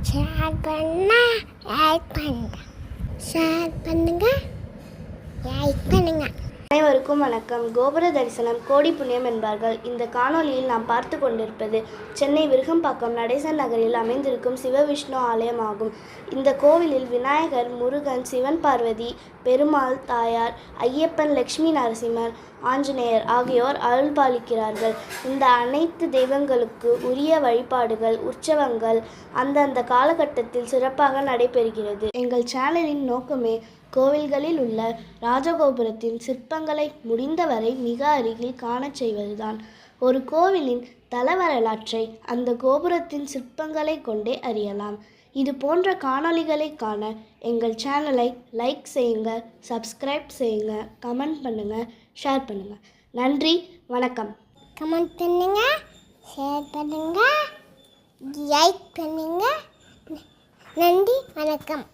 Share பண்ண like பண்ணுங்க. Share பண்ணுங்க, லைக் பண்ணுங்க. அனைவருக்கும் வணக்கம். கோபுர தரிசனம் கோடி புண்ணியம் என்பார்கள். இந்த காணொளியில் நாம் பார்த்து கொண்டிருப்பது சென்னை விருகம்பாக்கம் நடேசன் நகரில் அமைந்திருக்கும் சிவவிஷ்ணு ஆலயம் ஆகும். இந்த கோவிலில் விநாயகர், முருகன், சிவன் பார்வதி, பெருமாள் தாயார், ஐயப்பன், லட்சுமி நரசிம்மர், ஆஞ்சநேயர் ஆகியோர் அருள்பாலிக்கிறார்கள். இந்த அனைத்து தெய்வங்களுக்கு உரிய வழிபாடுகள், உற்சவங்கள் அந்தந்த காலகட்டத்தில் சிறப்பாக நடைபெறுகிறது. எங்கள் சேனலின் நோக்கமே கோவில்களில் உள்ள ராஜகோபுரத்தின் சிற்பங்களை முடிந்தவரை மிக அருகில் காணச் செய்வதுதான். ஒரு கோவிலின் தல வரலாற்றை அந்த கோபுரத்தின் சிற்பங்களை கொண்டே அறியலாம். இது போன்ற காணொளிகளை காண எங்கள் சேனலை லைக் செய்யுங்க, சப்ஸ்கிரைப் செய்யுங்க, கமெண்ட் பண்ணுங்க, ஷேர் பண்ணுங்க. நன்றி, வணக்கம். கமெண்ட் பண்ணுங்க, ஷேர் பண்ணுங்க, லைக் பண்ணுங்க. நன்றி, வணக்கம்.